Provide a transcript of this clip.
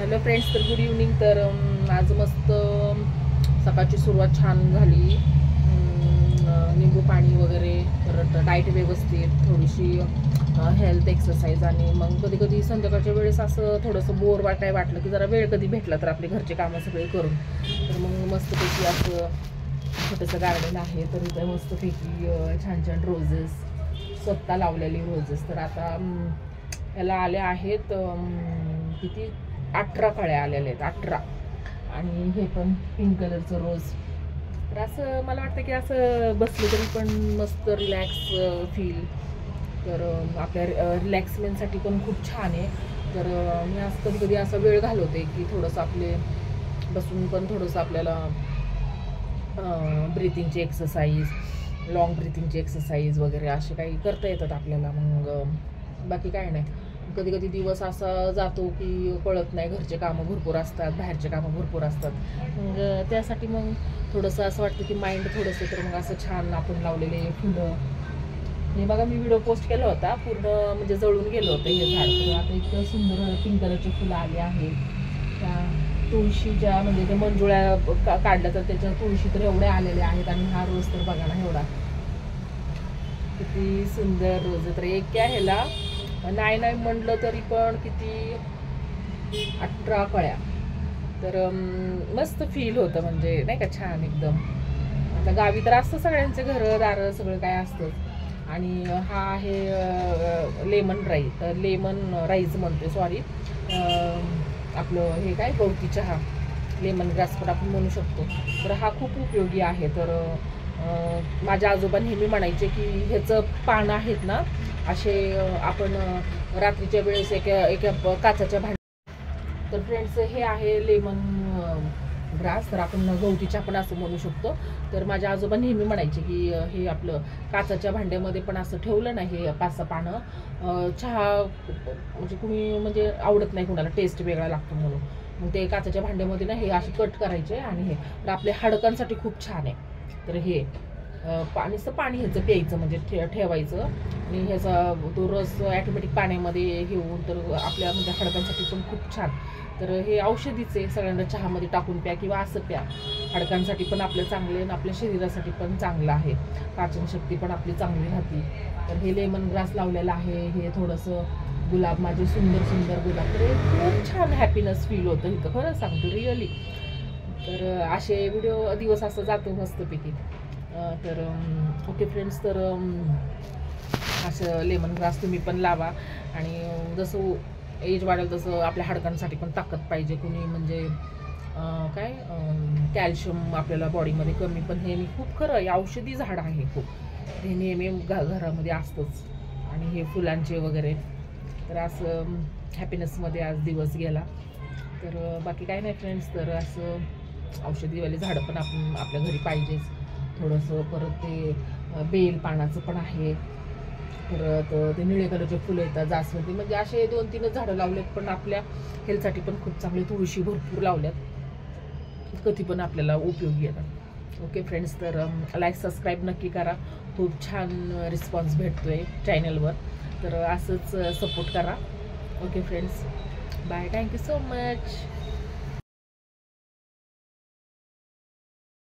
Hello friends, तर good evening. तर आज मस्त सकाळची सुरुवात छान झाली. निंबू पाणी वगैरे, परत डाएट व्यवस्थित, थोडीशी हेल्थ एक्सरसाइज, आणि मग कधी कधी संध्याकाळच्या वेळेस असं थोडंसं बोर वाटलं की जरा वेळ कधी भेटला तर आपले घरचे कामं सगळे करून, तर मग मस्तपैकी असं छोटंसं गार्डन आहे. तर इथं मस्तपैकी छान छान रोजेस, स्वतः लावलेले रोजेस. तर आता याला आल्या आहेत किती 18 कळ्या आलेल्या आहेत, 18. आणि हे पण पिंक कलरचं रोज. तर असं मला वाटतं की असं बसलं तरी पण मस्त रिलॅक्स फील. तर आपल्या रिलॅक्समेंटसाठी पण खूप छान आहे. तर मी असं कधी कधी असा वेळ घालवते की थोडंसं आपले बसून पण थोडंसं आपल्याला ब्रीथिंगची एक्सरसाइज, लॉंग ब्रीथिंगची एक्सरसाइज वगैरे असे काही करता येतात आपल्याला. मग बाकी काय नाही. कधी कधी दिवस असा जातो की कळत नाही, घरचे कामं भरपूर असतात, बाहेरचे कामं भरपूर असतात. मग त्यासाठी मग थोडंसं असं वाटतं की माइंड थोडंसं, तर मग असं छान आपण लावलेले फुलं. हे बघा, मी व्हिडिओ पोस्ट केला होता, पूर्ण म्हणजे जळून गेलं होतं हे झाड. तर आता इतकं सुंदर पिंक कलरचे फुलं आले आहेत. त्या तुळशीच्या म्हणजे ते मंजुळ्या काढल्या तर त्याच्या तुळशी तर एवढ्या आलेल्या आहेत. आणि हा रोज तर बघा ना, एवढा किती सुंदर रोज आहे. तर एक ह्याला नाही म्हटलं तरी पण किती 18 कळ्या. तर मस्त फील होतं, म्हणजे नाही का, छान एकदम. आता गावी तर असतं सगळ्यांचे घरं दारं सगळं काय असतं. आणि हा आहे लेमन राईस म्हणते, सॉरी, आपलं हे काय, गवती चहा, लेमन ग्रास पण आपण म्हणू शकतो. तर हा खूप उपयोगी आहे. तर माझ्या आजोबा नेहमी म्हणायचे की ह्याचं पानं आहेत ना, असे आपण रात्रीच्या वेळेस एका काचाच्या तर फ्रेंड्स, हे आहे लेमन ग्रास. तर आपण गवतीच्या पण असं म्हणू शकतो. तर माझ्या आजोबा नेहमी म्हणायचे की हे आपलं काचाच्या भांड्यामध्ये पण असं ठेवलं ना, हे 5-6 पानं, चहा म्हणजे कुणी म्हणजे आवडत नाही कुणाला, टेस्ट वेगळा लागतो म्हणून. मग ते काचाच्या भांड्यामध्ये ना हे असे कट करायचे, आणि हे तर आपल्या हाडकांसाठी खूप छान आहे. तर हे पाणीचं पाणी ह्याचं प्यायचं, म्हणजे ठेवायचं, आणि ह्याचा तो रस ॲटोमॅटिक पाण्यामध्ये घेऊन, तर आपल्या म्हणजे हाडकांसाठी पण खूप छान. तर हे औषधीच आहे, सगळ्यांना चहामध्ये टाकून प्या किंवा असं प्या. हाडकांसाठी पण आपलं चांगले, आणि आपल्या शरीरासाठी पण चांगलं आहे. पाचनशक्ती पण आपली चांगली राहते. तर हे लेमन ग्रास लावलेलं आहे. हे थोडंसं गुलाब, माझे सुंदर सुंदर गुलाब. तर खूप छान हॅपीनेस फील होतं इथं, खरं सांगतो, रिअली. तर असे व्हिडिओ दिवस असं जातो मस्तपैकी. तर ओके फ्रेंड्स, तर असं लेमन ग्रास तुम्ही पण लावा. आणि जसं एज वाढेल तसं आपल्या हाडकांसाठी पण ताकद पाहिजे. कुणी म्हणजे काय कॅल्शियम आपल्याला बॉडीमध्ये कमी, पण हे खूप खरं आहे, औषधी झाड आहे खूप. हे नेहमी घरामध्ये असतंच. आणि हे फुलांचे वगैरे. तर असं हॅपीनेसमध्ये आज दिवस गेला. तर बाकी काय नाही फ्रेंड्स. तर असं औषधीवाले झाडं पण आपण आपल्या घरी पाहिजेच थोडंसं. परत ते बेल पानाचं पण आहे. परत ते निळे कलरचे फुलं येतात, जास्वंदी, म्हणजे असे 2-3 झाडं लावलेत, पण आपल्या हेल्थसाठी पण खूप चांगले. तुळशी भरपूर लावल्यात, कधी पण आपल्याला उपयोगी येतात. ओके फ्रेंड्स, तर लाईक सबस्क्राईब नक्की करा. खूप छान रिस्पॉन्स भेटतोय चॅनलवर. तर असंच सपोर्ट करा. Okay friends, bye, thank you so much.